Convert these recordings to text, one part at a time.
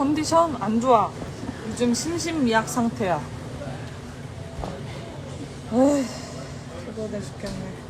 컨디션 안 좋아. 요즘 심신미약 상태야. 에휴, 피곤해 죽겠네.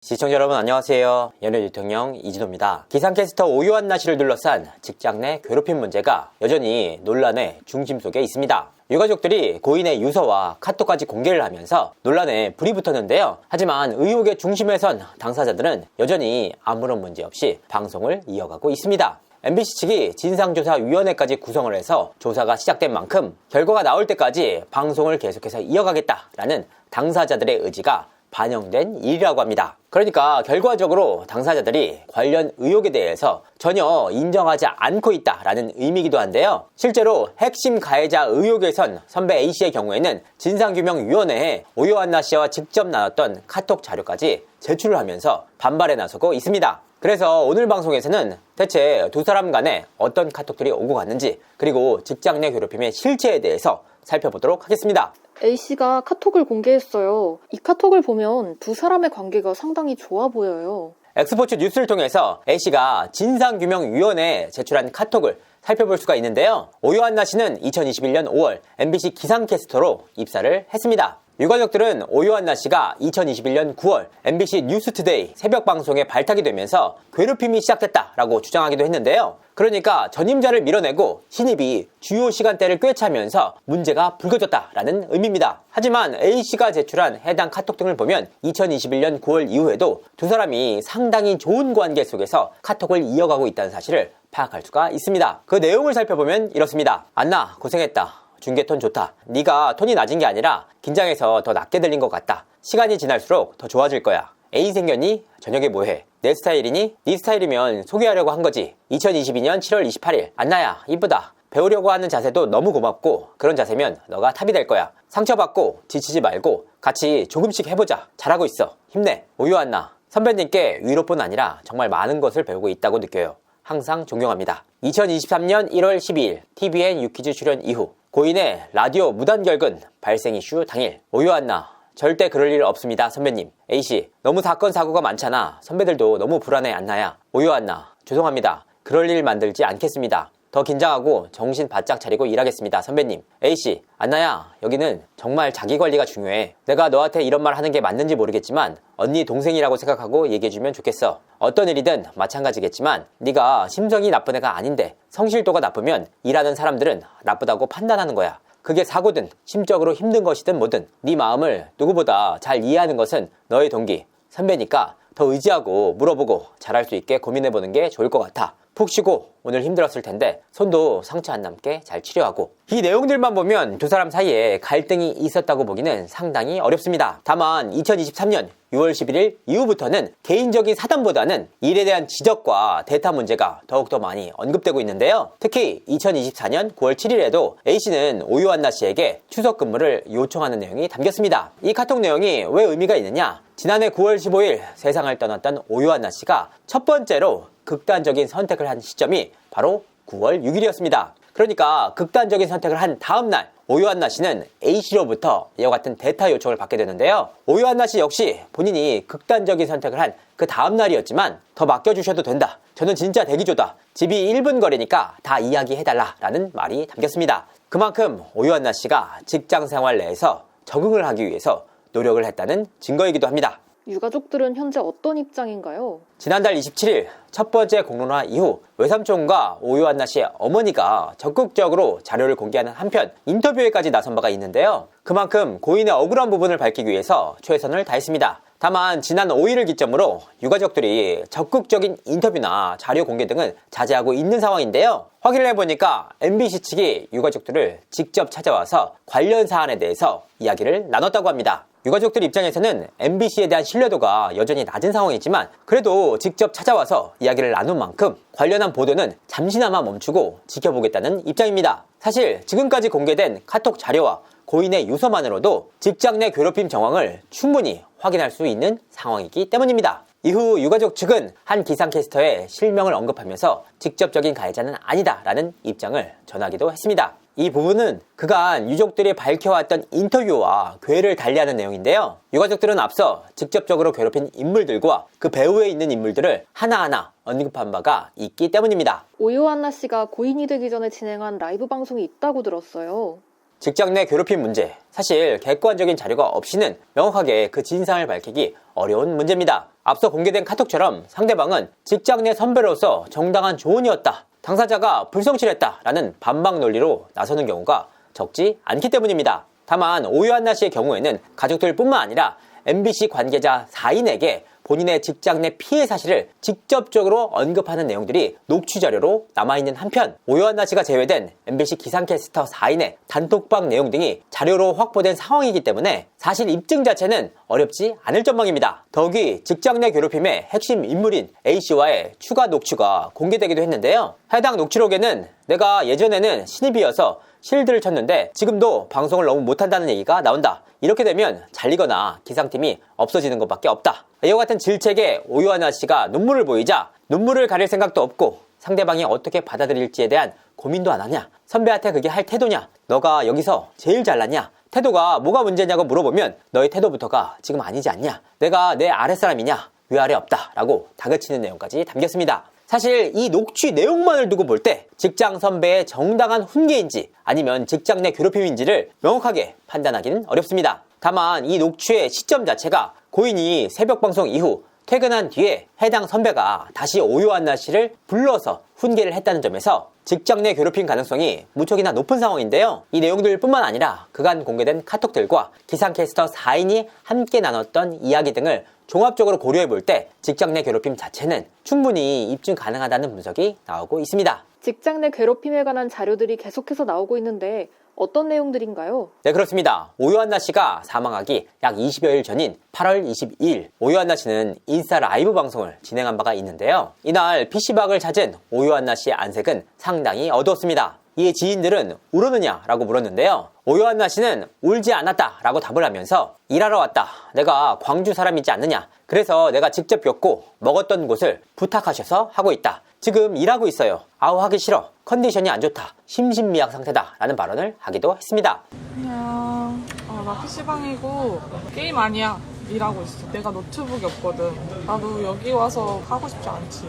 시청자 여러분 안녕하세요. 연예 대통령 이진호입니다. 기상캐스터 오요한나 씨를 둘러싼 직장 내 괴롭힘 문제가 여전히 논란의 중심 속에 있습니다. 유가족들이 고인의 유서와 카톡까지 공개를 하면서 논란에 불이 붙었는데요. 하지만 의혹의 중심에 선 당사자들은 여전히 아무런 문제 없이 방송을 이어가고 있습니다. MBC 측이 진상조사위원회까지 구성을 해서 조사가 시작된 만큼 결과가 나올 때까지 방송을 계속해서 이어가겠다라는 당사자들의 의지가 반영된 일이라고 합니다. 그러니까 결과적으로 당사자들이 관련 의혹에 대해서 전혀 인정하지 않고 있다라는 의미이기도 한데요. 실제로 핵심 가해자 의혹에선 선배 A씨의 경우에는 진상규명위원회에 오요한나 씨와 직접 나눴던 카톡 자료까지 제출을 하면서 반발에 나서고 있습니다. 그래서 오늘 방송에서는 대체 두 사람 간에 어떤 카톡들이 오고 갔는지, 그리고 직장 내 괴롭힘의 실체에 대해서 살펴보도록 하겠습니다. A씨가 카톡을 공개했어요. 이 카톡을 보면 두 사람의 관계가 상당히 좋아 보여요. 엑스포츠 뉴스를 통해서 A씨가 진상규명위원회에 제출한 카톡을 살펴볼 수가 있는데요. 오요한나 씨는 2021년 5월 MBC 기상캐스터로 입사를 했습니다. 유가족들은 오요한나 씨가 2021년 9월 MBC 뉴스투데이 새벽 방송에 발탁이 되면서 괴롭힘이 시작됐다라고 주장하기도 했는데요. 그러니까 전임자를 밀어내고 신입이 주요 시간대를 꿰차면서 문제가 불거졌다라는 의미입니다. 하지만 A씨가 제출한 해당 카톡 등을 보면 2021년 9월 이후에도 두 사람이 상당히 좋은 관계 속에서 카톡을 이어가고 있다는 사실을 파악할 수가 있습니다. 그 내용을 살펴보면 이렇습니다. 안나 고생했다. 중계톤 좋다. 네가 톤이 낮은 게 아니라 긴장해서 더 낮게 들린 것 같다. 시간이 지날수록 더 좋아질 거야. 애인 생겼니? 저녁에 뭐해? 내 스타일이니? 네 스타일이면 소개하려고 한 거지. 2022년 7월 28일 안나야 이쁘다. 배우려고 하는 자세도 너무 고맙고 그런 자세면 너가 탑이 될 거야. 상처받고 지치지 말고 같이 조금씩 해보자. 잘하고 있어. 힘내. 오요한나 선배님께 위로뿐 아니라 정말 많은 것을 배우고 있다고 느껴요. 항상 존경합니다. 2023년 1월 12일 TVN 유퀴즈 출연 이후 고인의 라디오 무단결근 발생 이슈 당일 오요한나 절대 그럴 일 없습니다 선배님. A씨 너무 사건 사고가 많잖아. 선배들도 너무 불안해 안나야. 오요한나 죄송합니다. 그럴 일 만들지 않겠습니다. 더 긴장하고 정신 바짝 차리고 일하겠습니다 선배님. A씨 안나야 여기는 정말 자기관리가 중요해. 내가 너한테 이런 말 하는 게 맞는지 모르겠지만 언니 동생이라고 생각하고 얘기해주면 좋겠어. 어떤 일이든 마찬가지겠지만 네가 심성이 나쁜 애가 아닌데 성실도가 나쁘면 일하는 사람들은 나쁘다고 판단하는 거야. 그게 사고든 심적으로 힘든 것이든 뭐든 네 마음을 누구보다 잘 이해하는 것은 너의 동기 선배니까 더 의지하고 물어보고 잘할 수 있게 고민해보는 게 좋을 것 같아. 푹 쉬고 오늘 힘들었을 텐데 손도 상처 안 남게 잘 치료하고. 이 내용들만 보면 두 사람 사이에 갈등이 있었다고 보기는 상당히 어렵습니다. 다만 2023년 6월 11일 이후부터는 개인적인 사담보다는 일에 대한 지적과 대타 문제가 더욱더 많이 언급되고 있는데요. 특히 2024년 9월 7일에도 A씨는 오요한나 씨에게 추석 근무를 요청하는 내용이 담겼습니다. 이 카톡 내용이 왜 의미가 있느냐? 지난해 9월 15일 세상을 떠났던 오요한나 씨가 첫 번째로 극단적인 선택을 한 시점이 바로 9월 6일이었습니다. 그러니까 극단적인 선택을 한 다음날 오요한나 씨는 A씨로부터 이와 같은 대타 요청을 받게 되는데요. 오요한나 씨 역시 본인이 극단적인 선택을 한 그 다음날이었지만 더 맡겨주셔도 된다. 저는 진짜 대기조다. 집이 1분 거리니까 다 이야기해달라 라는 말이 담겼습니다. 그만큼 오요한나 씨가 직장생활 내에서 적응을 하기 위해서 노력을 했다는 증거이기도 합니다. 유가족들은 현재 어떤 입장인가요? 지난달 27일 첫 번째 공론화 이후 외삼촌과 오요한나 씨의 어머니가 적극적으로 자료를 공개하는 한편 인터뷰에까지 나선 바가 있는데요. 그만큼 고인의 억울한 부분을 밝히기 위해서 최선을 다했습니다. 다만 지난 5일을 기점으로 유가족들이 적극적인 인터뷰나 자료 공개 등은 자제하고 있는 상황인데요. 확인을 해보니까 MBC 측이 유가족들을 직접 찾아와서 관련 사안에 대해서 이야기를 나눴다고 합니다. 유가족들 입장에서는 MBC에 대한 신뢰도가 여전히 낮은 상황이지만 그래도 직접 찾아와서 이야기를 나눈 만큼 관련한 보도는 잠시나마 멈추고 지켜보겠다는 입장입니다. 사실 지금까지 공개된 카톡 자료와 고인의 유서만으로도 직장 내 괴롭힘 정황을 충분히 확인할 수 있는 상황이기 때문입니다. 이후 유가족 측은 한 기상캐스터의 실명을 언급하면서 직접적인 가해자는 아니다라는 입장을 전하기도 했습니다. 이 부분은 그간 유족들이 밝혀왔던 인터뷰와 궤를 달리하는 내용인데요. 유가족들은 앞서 직접적으로 괴롭힌 인물들과 그 배후에 있는 인물들을 하나하나 언급한 바가 있기 때문입니다. 오요한나 씨가 고인이 되기 전에 진행한 라이브 방송이 있다고 들었어요. 직장 내 괴롭힘 문제, 사실 객관적인 자료가 없이는 명확하게 그 진상을 밝히기 어려운 문제입니다. 앞서 공개된 카톡처럼 상대방은 직장 내 선배로서 정당한 조언이었다, 당사자가 불성실했다라는 반박 논리로 나서는 경우가 적지 않기 때문입니다. 다만 오요한나 씨의 경우에는 가족들뿐만 아니라 MBC 관계자 4인에게 본인의 직장 내 피해 사실을 직접적으로 언급하는 내용들이 녹취 자료로 남아있는 한편, 오요한나 씨가 제외된 MBC 기상캐스터 4인의 단톡방 내용 등이 자료로 확보된 상황이기 때문에 사실 입증 자체는 어렵지 않을 전망입니다. 더욱이 직장 내 괴롭힘의 핵심 인물인 A씨와의 추가 녹취가 공개되기도 했는데요. 해당 녹취록에는 내가 예전에는 신입이어서 실드를 쳤는데 지금도 방송을 너무 못한다는 얘기가 나온다. 이렇게 되면 잘리거나 기상팀이 없어지는 것밖에 없다. 이와 같은 질책에 오요한나 씨가 눈물을 보이자 눈물을 가릴 생각도 없고 상대방이 어떻게 받아들일지에 대한 고민도 안 하냐? 선배한테 그게 할 태도냐? 너가 여기서 제일 잘났냐? 태도가 뭐가 문제냐고 물어보면 너의 태도부터가 지금 아니지 않냐? 내가 내 아랫사람이냐? 위아래 없다 라고 다그치는 내용까지 담겼습니다. 사실 이 녹취 내용만을 두고 볼 때 직장 선배의 정당한 훈계인지 아니면 직장 내 괴롭힘인지를 명확하게 판단하기는 어렵습니다. 다만 이 녹취의 시점 자체가 고인이 새벽 방송 이후 퇴근한 뒤에 해당 선배가 다시 오요한나 씨를 불러서 훈계를 했다는 점에서 직장 내 괴롭힘 가능성이 무척이나 높은 상황인데요. 이 내용들뿐만 아니라 그간 공개된 카톡들과 기상캐스터 4인이 함께 나눴던 이야기 등을 종합적으로 고려해 볼 때 직장 내 괴롭힘 자체는 충분히 입증 가능하다는 분석이 나오고 있습니다. 직장 내 괴롭힘에 관한 자료들이 계속해서 나오고 있는데 어떤 내용들인가요? 네, 그렇습니다. 오요한나 씨가 사망하기 약 20여일 전인 8월 22일 오요한나 씨는 인스타 라이브 방송을 진행한 바가 있는데요. 이날 PC방을 찾은 오요한나 씨의 안색은 상당히 어두웠습니다. 이에 지인들은 울었느냐 라고 물었는데요. 오요한나 씨는 울지 않았다 라고 답을 하면서 일하러 왔다. 내가 광주 사람이지 않느냐. 그래서 내가 직접 겪고 먹었던 곳을 부탁하셔서 하고 있다. 지금 일하고 있어요. 아우 하기 싫어. 컨디션이 안 좋다. 심신미약 상태다. 라는 발언을 하기도 했습니다. 그냥 나 PC방이고 게임 아니야. 일하고 있어. 내가 노트북이 없거든. 나도 여기 와서 하고 싶지 않지.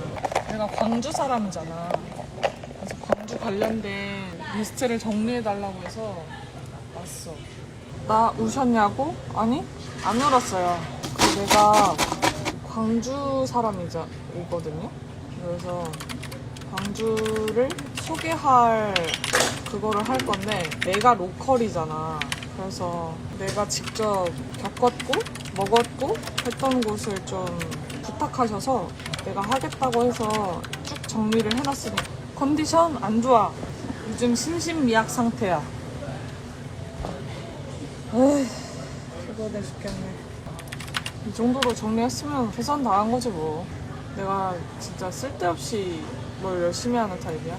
내가 광주 사람이잖아. 그래서 광주 관련된 리스트를 정리해달라고 해서 왔어. 나 우셨냐고? 아니, 안 울었어요. 내가 광주 사람이거든요. 그래서 광주를 소개할 그거를 할 건데 내가 로컬이잖아. 그래서 내가 직접 겪었고 먹었고 했던 곳을 좀 부탁하셔서 내가 하겠다고 해서 쭉 정리를 해놨으니 컨디션 안 좋아. 요즘 심신미약 상태야. 에휴, 피곤해 죽겠네. 이 정도로 정리했으면 최선 다한 거지 뭐. 내가 진짜 쓸데없이 뭘 열심히 하는 타입이야?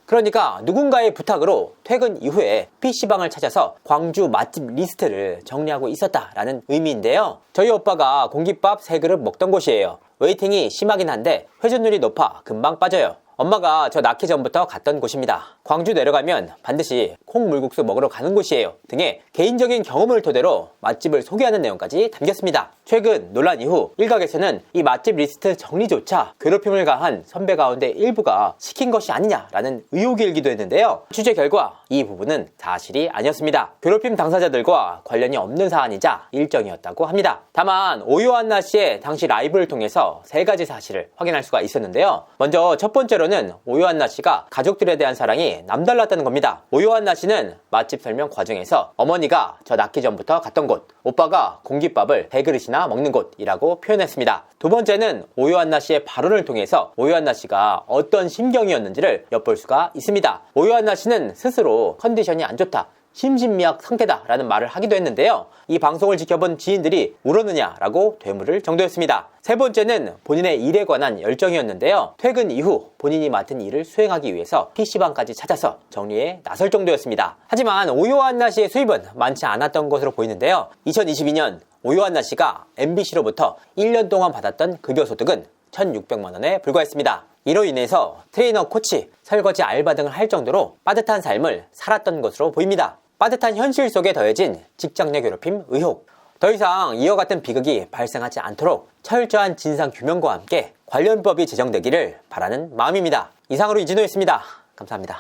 그러니까 누군가의 부탁으로 퇴근 이후에 PC방을 찾아서 광주 맛집 리스트를 정리하고 있었다라는 의미인데요. 저희 오빠가 공깃밥 3그릇 먹던 곳이에요. 웨이팅이 심하긴 한데 회전율이 높아 금방 빠져요. 엄마가 저 낳기 전부터 갔던 곳입니다. 광주 내려가면 반드시 콩물국수 먹으러 가는 곳이에요. 등의 개인적인 경험을 토대로 맛집을 소개하는 내용까지 담겼습니다. 최근 논란 이후 일각에서는 이 맛집 리스트 정리조차 괴롭힘을 가한 선배 가운데 일부가 시킨 것이 아니냐라는 의혹이 일기도 했는데요. 취재 결과 이 부분은 사실이 아니었습니다. 괴롭힘 당사자들과 관련이 없는 사안이자 일정이었다고 합니다. 다만 오요한나 씨의 당시 라이브를 통해서 3가지 사실을 확인할 수가 있었는데요. 먼저 첫 번째로는 오요한나 씨가 가족들에 대한 사랑이 남달랐다는 겁니다. 오요한나 씨는 맛집 설명 과정에서 어머니가 저 낳기 전부터 갔던 곳, 오빠가 공깃밥을 100그릇이나 먹는 곳이라고 표현했습니다. 두 번째는 오요한나 씨의 발언을 통해서 오요한나 씨가 어떤 심경이었는지를 엿볼 수가 있습니다. 오요한나 씨는 스스로 컨디션이 안 좋다, 심신미약 상태다 라는 말을 하기도 했는데요. 이 방송을 지켜본 지인들이 울었느냐라고 되물을 정도였습니다. 세 번째는 본인의 일에 관한 열정이었는데요. 퇴근 이후 본인이 맡은 일을 수행하기 위해서 PC방까지 찾아서 정리에 나설 정도였습니다. 하지만 오요한나 씨의 수입은 많지 않았던 것으로 보이는데요. 2022년 오요한나 씨가 MBC로부터 1년 동안 받았던 급여 소득은 1,600만 원에 불과했습니다. 이로 인해서 트레이너, 코치, 설거지 알바 등을 할 정도로 빠듯한 삶을 살았던 것으로 보입니다. 빠듯한 현실 속에 더해진 직장 내 괴롭힘 의혹. 더 이상 이와 같은 비극이 발생하지 않도록 철저한 진상규명과 함께 관련 법이 제정되기를 바라는 마음입니다. 이상으로 이진호였습니다. 감사합니다.